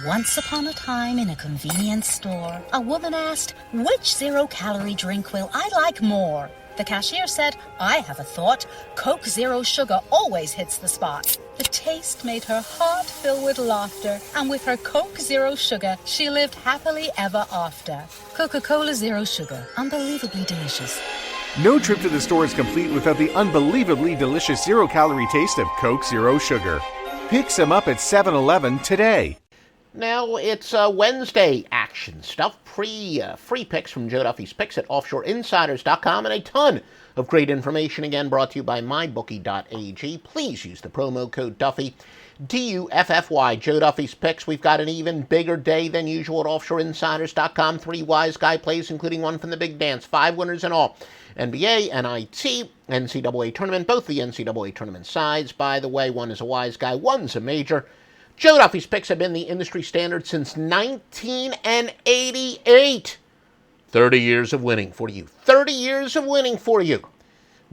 Once upon a time in a convenience store, a woman asked, "Which zero-calorie drink will I like more?" The cashier said, "I have a thought. Coke Zero Sugar always hits the spot." The taste made her heart fill with laughter, and with her Coke Zero Sugar, she lived happily ever after. Coca-Cola Zero Sugar, unbelievably delicious. No trip to the store is complete without the unbelievably delicious zero-calorie taste of Coke Zero Sugar. Pick some up at 7-Eleven today. Now it's Wednesday action stuff, free picks from Joe Duffy's Picks at offshoreinsiders.com, and a ton of great information, again, brought to you by mybookie.ag. Please use the promo code Duffy, D-U-F-F-Y, Joe Duffy's Picks. We've got an even bigger day than usual at offshoreinsiders.com. 3 wise guy plays, including one from the big dance, 5 winners in all. NBA, NIT, NCAA tournament, both the NCAA tournament sides. By the way, one is a wise guy, one's a major. Joe Duffy's Picks have been the industry standard since 1988. 30 years of winning for you. 30 years of winning for you.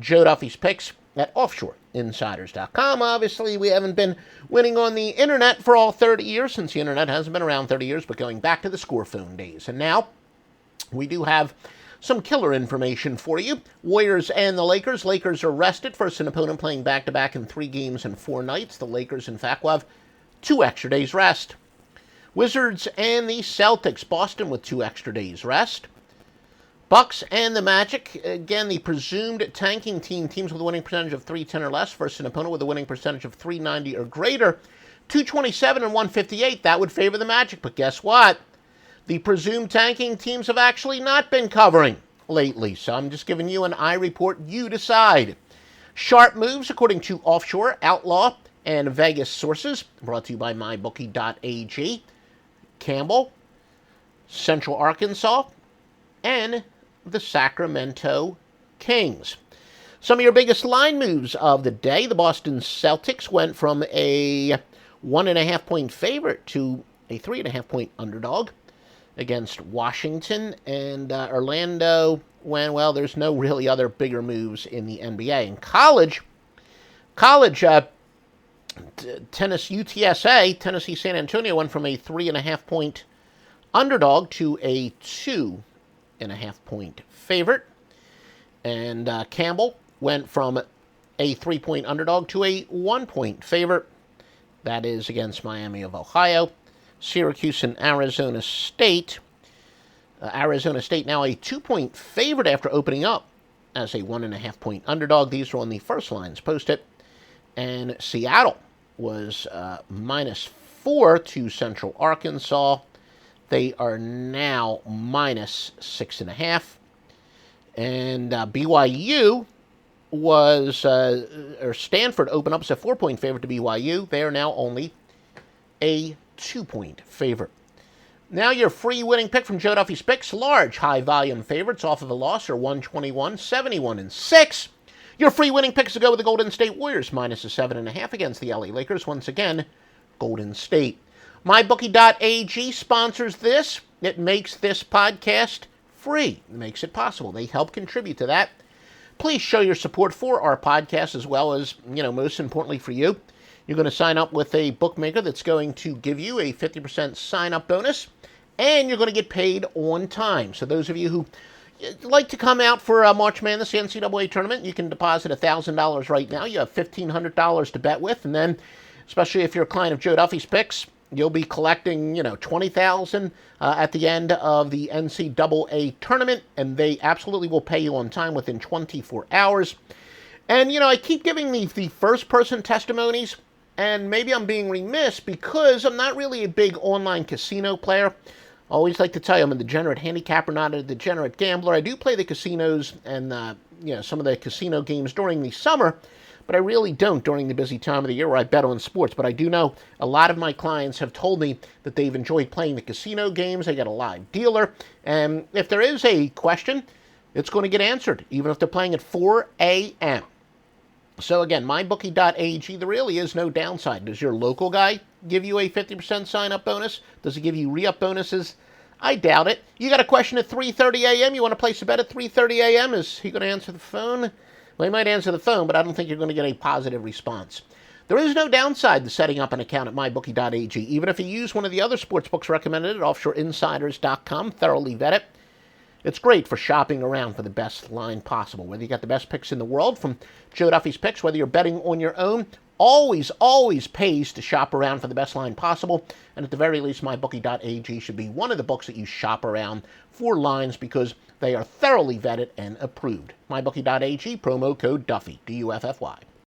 Joe Duffy's Picks at offshoreinsiders.com. Obviously, we haven't been winning on the internet for all 30 years, since the internet hasn't been around 30 years, but going back to the score phone days. And now, we do have some killer information for you. Warriors and the Lakers. Lakers are rested. First an opponent playing back-to-back in 3 games and 4 nights. The Lakers, in fact, will have 2 extra days rest. Wizards and the Celtics. Boston with 2 extra days rest. Bucks and the Magic. Again, the presumed tanking team. Teams with a winning percentage of 310 or less versus an opponent with a winning percentage of 390 or greater. 227 and 158. That would favor the Magic. But guess what? The presumed tanking teams have actually not been covering lately. So I'm just giving you an eye report. You decide. Sharp moves, according to Offshore, Outlaw, and Vegas sources, brought to you by mybookie.ag. Campbell, Central Arkansas, and the Sacramento Kings. Some of your biggest line moves of the day. The Boston Celtics went from a 1.5-point favorite to a 3.5-point underdog against Washington. And Orlando went, well, there's no really other bigger moves in the NBA. In college, tennis UTSA, Tennessee San Antonio, went from a 3.5-point underdog to a 2.5-point favorite. And Campbell went from a 3-point underdog to a 1-point favorite. That is against Miami of Ohio. Syracuse and Arizona State. Arizona State now a 2-point favorite after opening up as a 1.5-point underdog. These are on the first lines posted. And Seattle was -4 to Central Arkansas. They are now -6.5. And BYU was, or Stanford opened up as a 4-point favorite to BYU. They are now only a 2-point favorite. Now your free winning pick from Joe Duffy's Picks. Large high volume favorites off of a loss are 121, 71, and 6. Your free winning picks to go with the Golden State Warriors -7.5 against the LA Lakers. Once again, Golden State. MyBookie.ag sponsors this. It makes this podcast free. It makes it possible. They help contribute to that. Please show your support for our podcast, as well as, most importantly for you. You're going to sign up with a bookmaker that's going to give you a 50% sign-up bonus, and you're going to get paid on time. So those of you who like to come out for March Madness, the NCAA tournament, you can deposit $1,000 right now. You have $1,500 to bet with, and then, especially if you're a client of Joe Duffy's Picks, you'll be collecting, $20,000 at the end of the NCAA tournament, and they absolutely will pay you on time within 24 hours. And, I keep giving the first-person testimonies, and maybe I'm being remiss because I'm not really a big online casino player. I always like to tell you I'm a degenerate handicapper, not a degenerate gambler. I do play the casinos and, some of the casino games during the summer, but I really don't during the busy time of the year where I bet on sports. But I do know a lot of my clients have told me that they've enjoyed playing the casino games. They get a live dealer. And if there is a question, it's going to get answered, even if they're playing at 4 a.m. So again, mybookie.ag, there really is no downside. Does your local guy give you a 50% sign-up bonus? Does he give you re-up bonuses? I doubt it. You got a question at 3:30 a.m.? You want to place a bet at 3:30 a.m.? Is he going to answer the phone? Well, he might answer the phone, but I don't think you're going to get a positive response. There is no downside to setting up an account at MyBookie.ag. Even if you use one of the other sportsbooks recommended at OffshoreInsiders.com, thoroughly vet it. It's great for shopping around for the best line possible. Whether you got the best picks in the world from Joe Duffy's Picks, whether you're betting on your own, always pays to shop around for the best line possible. And at the very least, MyBookie.ag should be one of the books that you shop around for lines because they are thoroughly vetted and approved. MyBookie.ag, promo code Duffy, Duffy.